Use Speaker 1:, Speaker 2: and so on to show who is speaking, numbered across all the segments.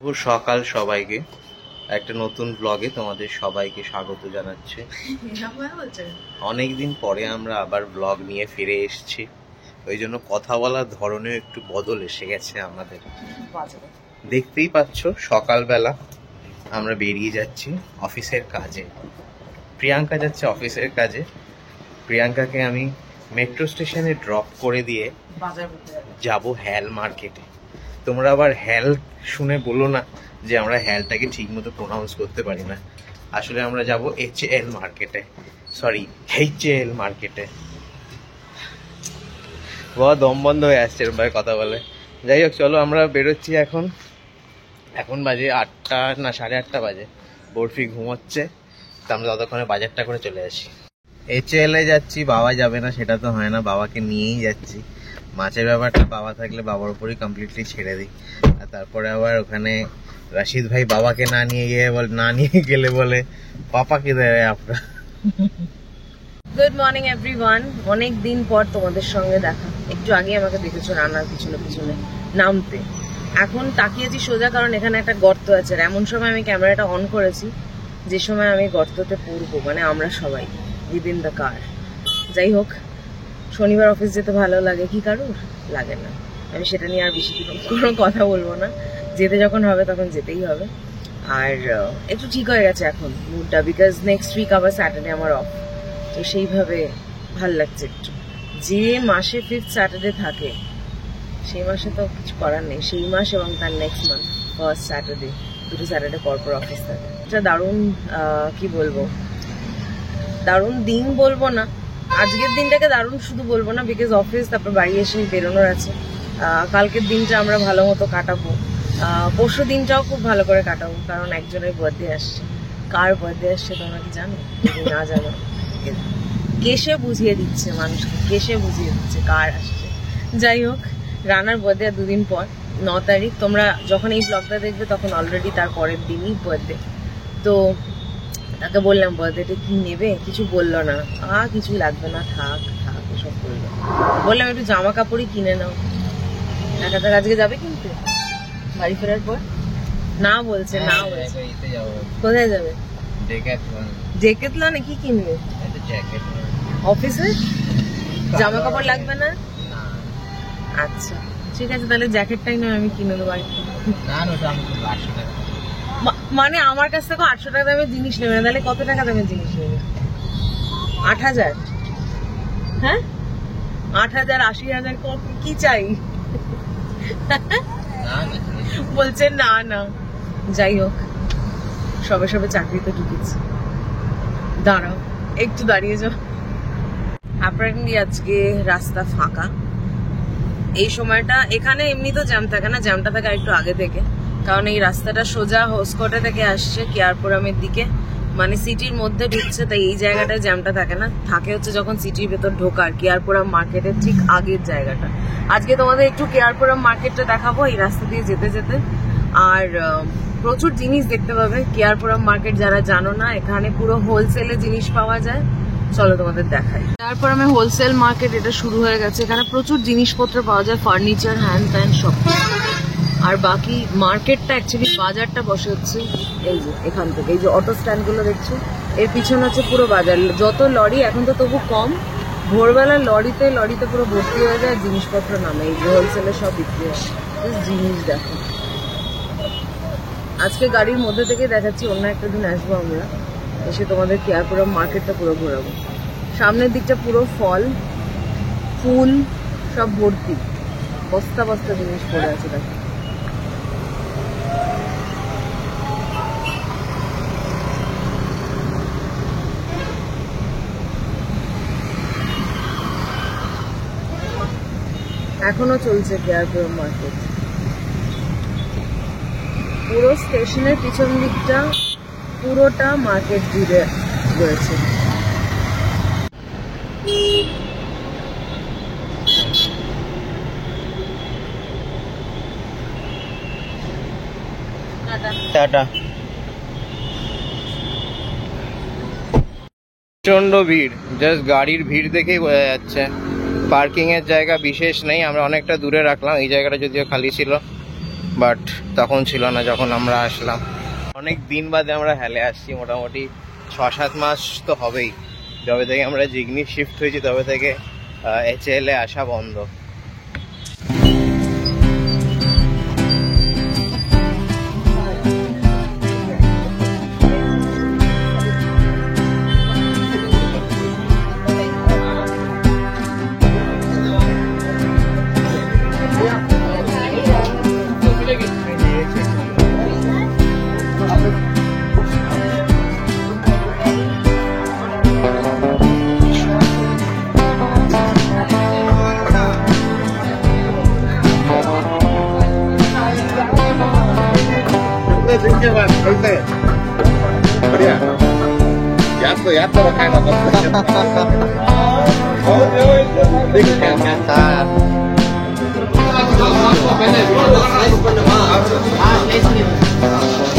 Speaker 1: শুভ সকাল সবাইকে। একটা নতুন ব্লগে তোমাদের সবাইকে স্বাগত জানাচ্ছি। অনেকদিন পরে আমরা আবার ব্লগ নিয়ে ফিরে এসেছি, ওই জন্য কথা বলার ধরনে একটু বদল এসে গেছে আমাদের। দেখতেই পাচ্ছ সকালবেলা আমরা বেরিয়ে যাচ্ছি অফিসের কাজে। প্রিয়াঙ্কা যাচ্ছে অফিসের কাজে। প্রিয়াঙ্কাকে আমি মেট্রো স্টেশনে ড্রপ করে দিয়ে যাব হ্যাল মার্কেটে। তোমরা আবার হ্যাল শুনে বলো না যে আমরা হ্যালটাকে ঠিক মতো প্রোনাউন্স করতে পারি না। আসলে আমরা যাব HL মার্কেটে, সরি HL মার্কেটে। বহু দম বন্ধ হয়ে আসছে এরকম ভাবে কথা বলে। যাই হোক, চলো আমরা বেরোচ্ছি এখন। এখন বাজে 8টা না 8:30 বাজে। বরফি ঘুমোচ্ছে, তো আমরা ততক্ষণে বাজারটা করে চলে আসি। HL এ যাচ্ছি, বাবা যাবে না সেটা তো হয় না, বাবাকে নিয়েই যাচ্ছি। মাছের ব্যাপারটা বাবা থাকলে বাবার উপরই কমপ্লিটলি ছেড়ে দিই। আর তারপরে আবার ওখানে রাশিদ ভাই বাবাকে না নিয়ে গেলে বলে পাপাকে দেয় আপনার।
Speaker 2: Good morning everyone. অনেক দিন পর তোমাদের সঙ্গে দেখা। একটু আগে আমাকে দেখেছো রান্নার পিছনে পিছনে নামতে। এখন তাকিয়েছি সোজা, কারণ এখানে একটা গর্ত আছে। আর এমন সময় আমি ক্যামেরাটা অন করেছি যে সময় আমি গর্ততে পড়বো, মানে আমরা সবাই উইদিন দ্য কার। যাই হোক, শনিবার অফিস যেতে ভালো লাগে কি কারোর? লাগে না। আমি সেটা নিয়ে আর বেশি কোনো কথা বলবো না। যেতে যখন হবে তখন যেতেই হবে। আর একটু ঠিক হয়ে গেছে এখন মুডটা, বিকজ নেক্সট উইক আবার স্যাটারডে আমার অফ। তো সেইভাবে ভাল লাগছে একটু। যে মাসে 5th স্যাটারডে থাকে সেই মাসে তো কিছু করার নেই। সেই মাস এবং তার নেক্সট মান্থ 1st স্যাটারডে, দুটো স্যাটারডে পরপর অফিস থাকে। এটা দারুণ, কি বলবো, দারুণ দিন বলবো না, আজকের দিনটাকে দারুণ শুধু বলবো না, বিকজ অফিস তারপর বাড়ি এসে বেরোনোর আছে। কালকের দিনটা আমরা ভালো মতো কাটাবো, পরশু দিনটাও খুব ভালো করে কাটাবো, কারণ একজনের বার্থডে আসছে। কার বার্থডে আসছে তোমরা কি জানো? যদি না জানো, কেসে বুঝিয়ে দিচ্ছে মানুষকে, কেসে বুঝিয়ে দিচ্ছে কার আসছে। যাই হোক, রানার বার্থডে 2 দিন পর 9 তারিখ। তোমরা যখন এই ব্লগটা দেখবে তখন অলরেডি তার পরের দিনই বার্থডে। তো তাকে বললাম বার্থডেতে কি নেবে, কিছু বললো না। কিছু লাগবে না, থাক থাক এসব বললো। বললাম একটু জামা কাপড়ই কিনে নাও। একা আজকে যাবে কিন্তু বাড়ি ফেরার পর? না বলছে, না বলছে। কোথায় যাবে? ডেকেথলনে কি কিনবে? অফিসে জামা কাপড় লাগবে না? আচ্ছা ঠিক আছে, তাহলে জ্যাকেটটাই নয় আমি কিনে দেবো। মানে আমার কাছ থেকে 800 টাকা দামের জিনিস নেবে না, তাহলে কত টাকা দামের জিনিস নেবে? 8000? হ্যাঁ, 8000, 80,000 কি চাই? বলছে না না। যাই হোক, সবে সবে চাকরিতে ঢুকেছি। দাঁড়াও একটু দাঁড়িয়ে যাও। অ্যাপারেন্টলি আজকে রাস্তা ফাঁকা। এই সময়টা এখানে এমনি তো জ্যাম থাকে না, জ্যামটা থাকে একটু আগে থেকে, কারণ এই রাস্তাটা সোজা হোসকোটে থেকে আসছে কেয়ারপুরামের দিকে, মানে সিটির মধ্যে ঢুকছে। তাই এই জায়গাটায় জ্যামটা থাকে না, থাকে হচ্ছে যখন সিটির ভেতর ঢোকার কেয়ারপুরাম মার্কেটের ঠিক আগের জায়গাটা। আজকে তোমাদের একটু কেয়ারপুরাম মার্কেটটা দেখাবো এই রাস্তা দিয়ে যেতে যেতে। আর প্রচুর জিনিস দেখতে পাবে কেয়ারপুরাম মার্কেট। যারা জানো না, এখানে পুরো হোলসেলে জিনিস পাওয়া যায়। চলো তোমাদের দেখাই। তারপর আমি হোলসেল মার্কেট, এটা শুরু হয়ে গেছে। এখানে প্রচুর জিনিসপত্র পাওয়া যায়, ফার্নিচার, হ্যান্ড প্যান্ট সব। আর বাকি মার্কেটটা অ্যাকচুয়ালি বাজারটা বসে হচ্ছে এই যে এখান থেকে, এই যে অটো স্ট্যান্ড গুলো দেখছো, এর পিছনে হচ্ছে পুরো বাজার। যত লরি, এখন তো তবু কম, ভোরবেলা লরিতে পুরো ভর্তি হয়ে যায়, জিনিসপত্র নামে। এই যে হোলসেলে সব বিক্রি হয়। জিনিস দেখো, আজকে গাড়ির মধ্যে থেকে দেখাচ্ছি, অন্য একটা দিন আসবো আমরা, এসে তোমাদের কেয়ারপুরাম মার্কেটটা পুরো ঘোরাবো। সামনের দিকটা পুরো ফল ফুল সব ভর্তি, বস্তা বস্তা জিনিস পড়ে আছে দেখো। এখনো চলছে কেয়ারপুরাম মার্কেট। পুরো স্টেশনের পিছন দিকটা পুরোটা মার্কেট জুড়ে রয়েছে।
Speaker 1: টাটা। প্রচন্ড ভিড়, জাস্ট গাড়ির ভিড় দেখেই বোঝা যাচ্ছে। পার্কিং এর জায়গা বিশেষ নেই, আমরা অনেকটা দূরে রাখলাম। এই জায়গাটা যদিও খালি ছিল। বাট তখন ছিল না যখন আমরা আসলাম। অনেক দিন বাদে আমরা হেলে আসছি, মোটামুটি 6-7 মাস তো হবেই। যবে থেকে আমরা জিগনি শিফট হয়েছি তবে থেকে HL এ আসা বন্ধ।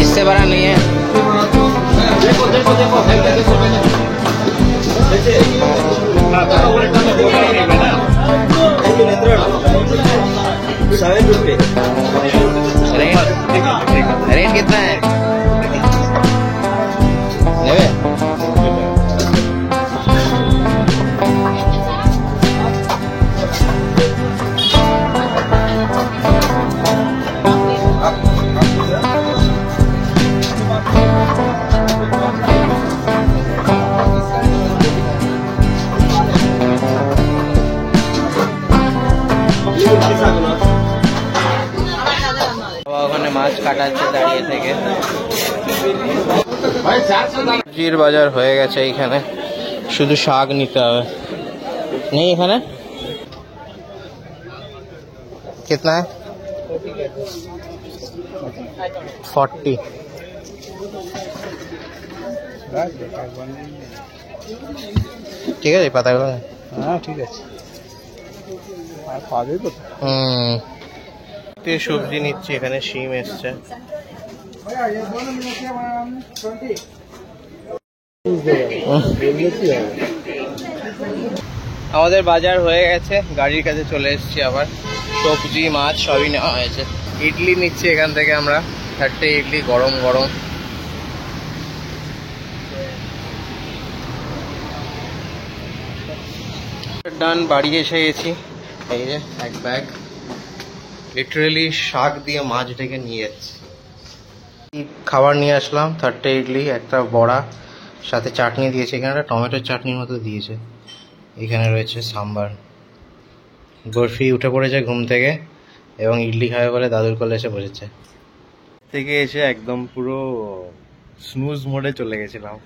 Speaker 1: इससे बड़ा नहीं है। रेट कितना है? ওখানে মাছ কাটাচ্ছে দাঁড়িয়ে থেকে। সবজির বাজার হয়ে গেছে এইখানে, শুধু শাক নিতে হবে। নেই এখানে? कितना है? 40। ঠিক আছে পাতাগুলো? হ্যাঁ ঠিক আছে। আর পাবে কোথায়? সবজি নিচ্ছি, এখানে শিম এসছে। আমাদের বাজার হয়ে গেছে, গাড়ির কাছে চলে এসেছি আবার। সবজি মাছ সবই নেওয়া হয়েছে। ইডলি নিচ্ছি এখান থেকে আমরা, 3টে ইডলি গরম গরম। ডান, বাড়ি এসে গেছি। এই যে এক ব্যাগ লিটারেলি শাক দিয়ে মাছ ঢেকে নিয়ে যাচ্ছি। খাবার নিয়ে আসলাম, 3টে ইডলি, একটা বড়া, সাথে চাটনি দিয়েছে। এখানে একটা টমেটোর চাটনির মতো দিয়েছে। এখানে রয়েছে সাম্বার। বরফি উঠে পড়েছে ঘুম থেকে এবং ইডলি খাবে বলে দাদুর কোলে এসে বসেছে। থেকে এসে একদম পুরো স্নুজ মোডে চলে গেছিলাম।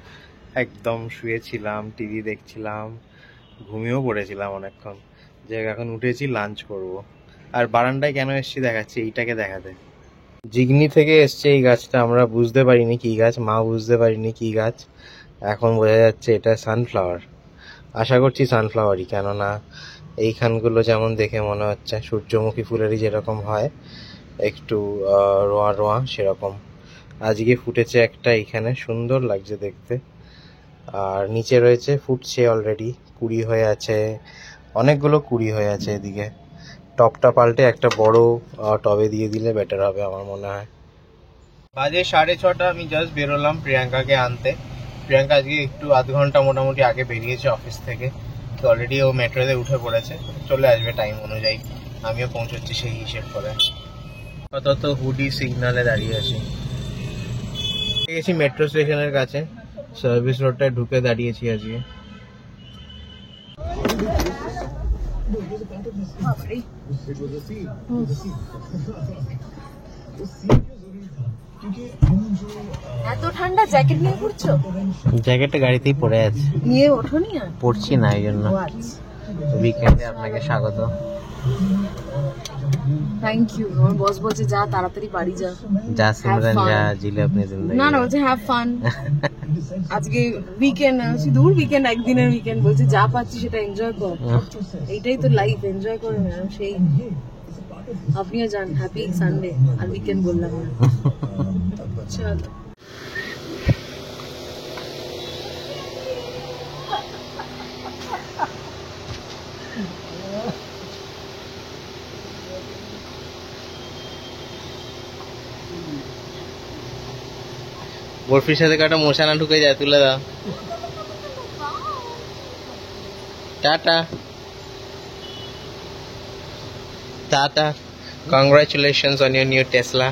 Speaker 1: একদম শুয়েছিলাম, টিভি দেখছিলাম, ঘুমিয়েও পড়েছিলাম অনেকক্ষণ। যে এখন উঠেছি লাঞ্চ করব। আর বারান্দায় কেন এসছি দেখাচ্ছি, এইটাকে দেখাতে। জিগনি থেকে এসছে এই গাছটা, আমরা বুঝতে পারিনি কি গাছ, মা বুঝতে পারিনি কি গাছ। এখন বোঝা যাচ্ছে এটা সানফ্লাওয়ার। আশা করছি সানফ্লাওয়ারই, কেননা এইখানগুলো যেমন দেখে মনে হচ্ছে সূর্যমুখী ফুলেরই যেরকম হয় একটু রোয়া রোয়া, সেরকম। আজকে ফুটেছে একটা এইখানে, সুন্দর লাগছে দেখতে। আর নিচে রয়েছে, ফুটছে অলরেডি, কুড়ি হয়ে আছে, অনেকগুলো কুড়ি হয়ে আছে এদিকে। টপটা পাল্টে একটা বড় টবে দিয়ে দিলে বেটার হবে আমার মনে হয়। বাজে 6:30, আমি জাস্ট বেরোলাম প্রিয়াঙ্কাকে আনতে। প্রিয়াঙ্কা আজকে একটু আধ ঘন্টা মোটামুটি আগে বেরিয়েছে অফিস থেকে, তো অলরেডি ও মেট্রোতে উঠে পড়েছে, চলে আসবে টাইম অনুযায়ী। আমিও পৌঁছচ্ছি সেই হিসেব করে। অত হুডি সিগনালে দাঁড়িয়ে আছি। গেছি মেট্রো স্টেশনের কাছে, সার্ভিস রোডটায় ঢুকে দাঁড়িয়েছি আজকে।
Speaker 2: এত ঠান্ডা, জ্যাকেট নিয়ে পড়ছো?
Speaker 1: জ্যাকেটটা গাড়িতেই পড়ে আছে,
Speaker 2: নিয়ে ওঠোনি? আর
Speaker 1: পড়ছি না এই জন্য। উইকেন্ডে আপনাকে স্বাগত।
Speaker 2: Thank you. আমার বস বলছে যা তাড়াতাড়ি বাড়ি যা।
Speaker 1: যা সিমরান যা, জিলে আপনি জিন্দেগি।
Speaker 2: না না, বলছে হ্যাভ ফান। আজকে উইকেন্ড, দূর উইকেন্ড, একদিনের উইকেন্ড, বলছে যা পাচ্ছি সেটা এনজয় কর। এইটাই তো লাইফ, এনজয় করে না সেই। আপনিও যান, হ্যাপি সানডে। আর উইকেন্ড বললাম না। চলো।
Speaker 1: বরফির সাথে কাটা মশা না ঢুকে যায়, তুলে দাও। Tata tata, congratulations on your new Tesla.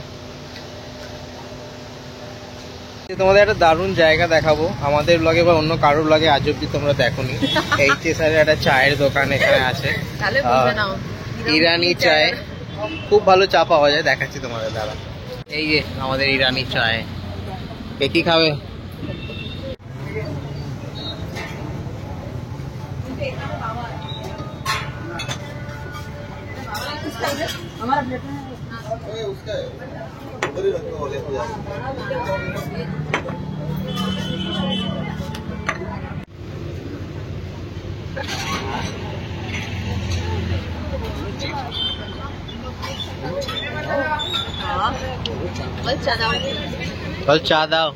Speaker 1: তোমাদের একটা দারুণ জায়গা দেখাবো, আমাদের ব্লগে বা অন্য কারোর ব্লগে আজ অব্দি তোমরা দেখোনি। এইচএসআর একটা চায়ের দোকান এখানে আছে, ইরানি চায়, খুব ভালো চা পাওয়া যায়, দেখাচ্ছি তোমাদের দাঁড়া। এই যে আমাদের ইরানি চায়, কে কি খাবে? বল চা দাও।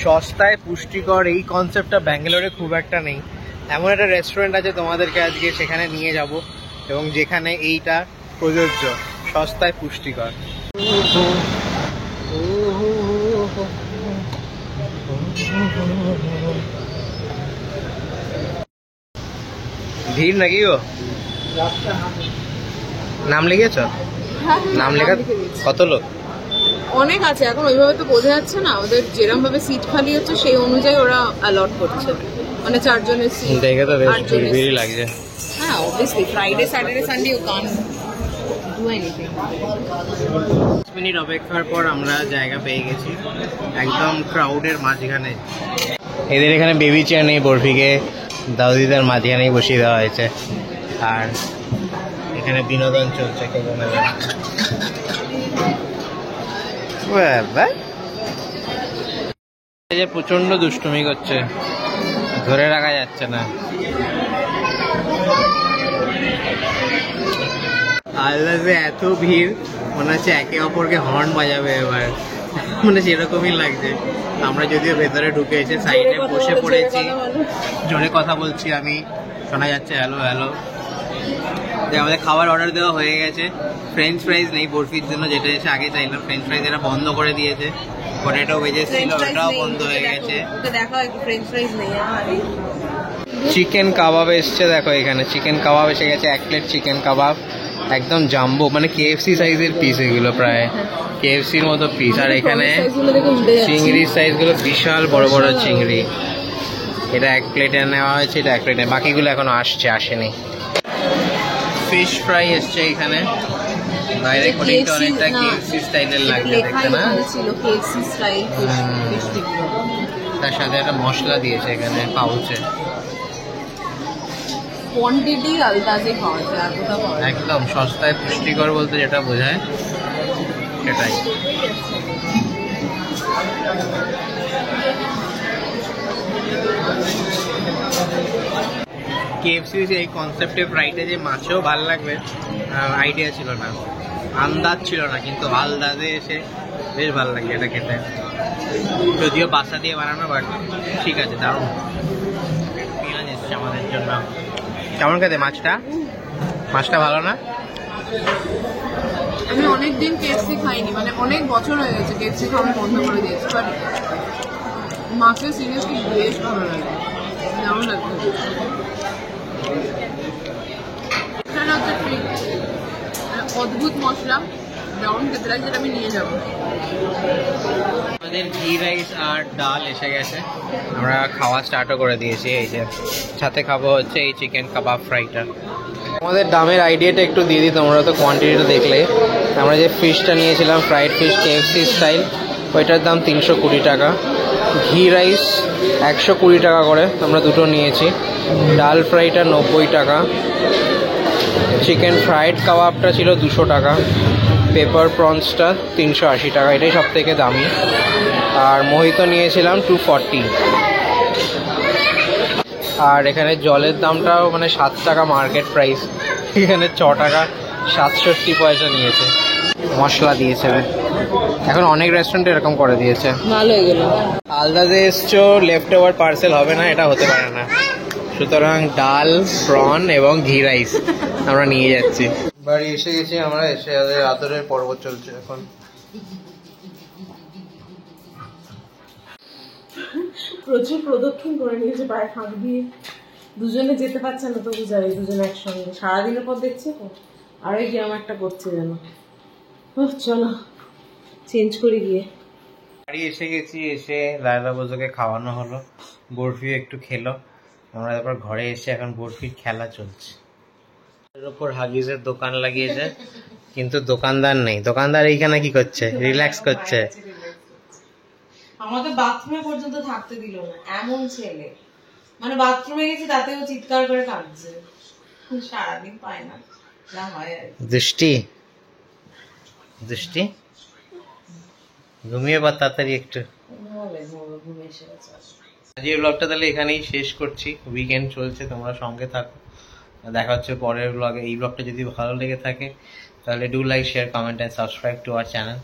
Speaker 1: সস্তায় পুষ্টিকর এই কনসেপ্টটা ব্যাঙ্গালোরে খুব একটা নেই। এমন একটা রেস্টুরেন্ট আছে তোমাদেরকে আজকে সেখানে নিয়ে যাব, এবং যেখানে এইটা প্রযোজ্য, সস্তায় পুষ্টিকর। ভিড় নাকি গো? নাম লিখেছ? নাম লেখা কত লোক?
Speaker 2: অনেক আছে, এখন ওইভাবে তো বোঝা যাচ্ছে না, ওদের যেরকম ভাবে সিট খালি হচ্ছে সেই অনুযায়ী ওরা অ্যালট করছে, মানে 4 জনের সিট।
Speaker 1: দেখে তো বেশ ভিড়ই লাগছে।
Speaker 2: হ্যাঁ, obviously Friday Saturday Sunday you can't do anything.
Speaker 1: 5 minute অপেক্ষার পর আমরা জায়গা পেয়ে গেছি, একদম ক্রাউডের মাঝখানে। এদের এখানে বেবি চেয়ার নেই, বরফিকে দাউদিদার মাঝখানেই বসিয়ে দেওয়া হয়েছে, আর এখানে বিনোদন চলছে কোকো মেলা। প্রচন্ড দুষ্টুমি করছে, ধরে রাখা যাচ্ছে না। আল্লাহতে এত ভিড়, মনে হচ্ছে একে অপরকে হর্ন বাজাবে এবার, মানে সেরকমই লাগছে। আমরা যদিও ভেতরে ঢুকে এসে সাইডে বসে পড়েছি, জোরে কথা বলছি আমি, শোনা যাচ্ছে হ্যালো হ্যালো। আমাদের খাবার অর্ডার দেওয়া হয়ে গেছে। ফ্রেঞ্চ ফ্রাইজ নেই বরফির জন্য, যেটা এসে আগে চাইলাম। ফ্রেঞ্চ ফ্রাইজ এরা বন্ধ করে দিয়েছে, পটেটো ভেজেস ছিল ওটাও বন্ধ হয়ে গেছে। চিকেন কাবাব এসছে, দেখো এখানে চিকেন কাবাব এসে গেছে, 1 প্লেট চিকেন কাবাব, একদম জাম্বো, মানে কেএফসি সাইজের পিস এগুলো, প্রায় কেএফসির মতো পিস। আর এখানে চিংড়ির সাইজগুলো বিশাল বড় বড় চিংড়ি। এটা 1 প্লেটে নেওয়া হয়েছে, এটা 1 প্লেটে, বাকিগুলো এখনো আসেনি। ফিশ ফ্রাই এসছে এখানে, বাইরে কোটিংটা অনেকটা কেএফসি স্টাইলের লাগছে দেখতে না? তার সাথে একটা মশলা দিয়েছে এখানে পাউচে,
Speaker 2: কোয়ান্টিটি আলদাজে পাওয়া যায়, এতটা পাওয়া যায়।
Speaker 1: একদম সস্তায় পুষ্টিকর বলতে যেটা বোঝায় সেটাই। কেএফসি এই কনসেপ্টে ফ্রাইডে যে মাছেও ভালো লাগবে আইডিয়া ছিল না, আন্দাজ ছিল না, কিন্তু আলদাজে এসে বেশ ভালো লাগে এটা খেতে। যদিও বাসা দিয়ে বানানো, বাট ঠিক আছে, দারুণ। পেঁয়াজ এসছে আমাদের জন্য। কেমন খেতে মাছটা? মাছটা ভালো না?
Speaker 2: আমি অনেকদিন কেএফসি খাইনি, মানে অনেক বছর হয়ে গেছে কেএফসি খাওয়া বন্ধ করে দিয়েছি, বাট মাছের সিরিয়াসলি বেশ ভালো লাগে, দারুণ লাগছে। এটা হচ্ছে ঠিক অদ্ভুত মশলা, দারুণ খেতে লাগে, যেটা আমি নিয়ে যাবো।
Speaker 1: আমাদের ঘি রাইস আর ডাল এসে গেছে, আমরা খাওয়া স্টার্টও করে দিয়েছি। এই যে সাথে খাবো হচ্ছে এই চিকেন কাবাব ফ্রাইটা। আমাদের দামের আইডিয়াটা একটু দিয়ে দিই, তোমরা তো কোয়ান্টিটিটা দেখলে। আমরা যে ফিশটা নিয়েছিলাম ফ্রাইড ফিশ কেএফসি স্টাইল, ওইটার দাম 320 টাকা। ঘি রাইস 120 টাকা করে, আমরা দুটো নিয়েছি। ডাল ফ্রাইটা 90 টাকা। চিকেন ফ্রাইড কাবাবটা ছিল 200 টাকা। পেপার প্রনসটা 380 টাকা, এটাই সব থেকে দামি। আর মোহিতো নিয়েছিলাম 240। আর এখানে জলের দামটাও মানে 7 টাকা মার্কেট প্রাইস, এখানে 6 টাকা 67 পয়সা নিয়েছে। মশলা দিয়েছে, এখন অনেক রেস্টুরেন্টে এরকম করে দিয়েছে।
Speaker 2: ভালো হয়ে গেল।
Speaker 1: আলদাজে এসছো, লেফট ওভার পার্সেল হবে না, এটা হতে পারে না। সুতরাং ডাল, প্রন এবং ঘি রাইস আমরা নিয়ে যাচ্ছি। বাড়ি এসে গেছি আমরা, এসে আদরের পর্ব চলছে এখন।
Speaker 2: প্রচুর প্রদক্ষিণ করে নিয়েছে পায়ে ফাঁক দিয়ে, দুজনে যেতে পারছে না তো বুঝাবে, দুজনে একসঙ্গে সারাদিনের পর দেখছে তো, আর ওই গিয়ে একটা করছে যেন। চলো চেঞ্জ করে গিয়ে
Speaker 1: বাড়ি এসে গেছি, এসে লায়লা বোঝোকে খাওয়ানো হলো, বরফি একটু খেলো। আমরা তারপর ঘরে এসে এখন বরফির খেলা চলছে। এর উপর হাগিজের দোকান লাগিয়েছে, কিন্তু দোকানদার নেই। দোকানদার এইখানে কি করছে? রিল্যাক্স করছে।
Speaker 2: আমাকে বাথরুমে পর্যন্ত থাকতে দিল না, এমন ছেলে। মানে বাথরুমে গেছি তাতেও চিৎকার করে কাঁদছে, সারাদিন পায় না, যা হয় আর কি।
Speaker 1: দৃষ্টি দৃষ্টি ঘুমিয়ে বা তাড়াতাড়ি একটু।
Speaker 2: ঘুমে এসে গেছে।
Speaker 1: আজ এই ব্লগটা তাহলে এখানেই শেষ করছি। উইকেন্ড চলছে, তোমরা সঙ্গে থাকো। দেখা হচ্ছে পরের ব্লগে। এই ব্লগটা যদি ভালো লেগে থাকে তাহলে do like, share, comment and subscribe to our channel.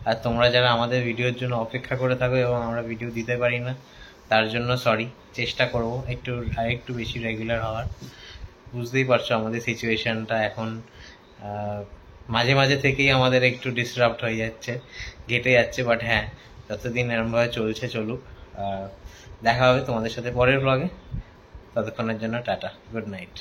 Speaker 1: আর তোমরা যারা আমাদের ভিডিওর জন্য অপেক্ষা করে থাকো এবং আমরা ভিডিও দিতে পারি না, তার জন্য সরি। চেষ্টা করব আরেকটু বেশি রেগুলার হওয়ার। বুঝতেই পারছো আমাদের সিচুয়েশনটা এখন মাঝে মাঝে থেকেই আমাদের একটু ডিস্টার্বড হয়ে যাচ্ছে, ঘেটে যাচ্ছে। বাট হ্যাঁ, যতদিন এরমভাবে চলছে চলুক। দেখা হবে তোমাদের সাথে পরের ব্লগে। ততক্ষণের জন্য টাটা, গুড নাইট।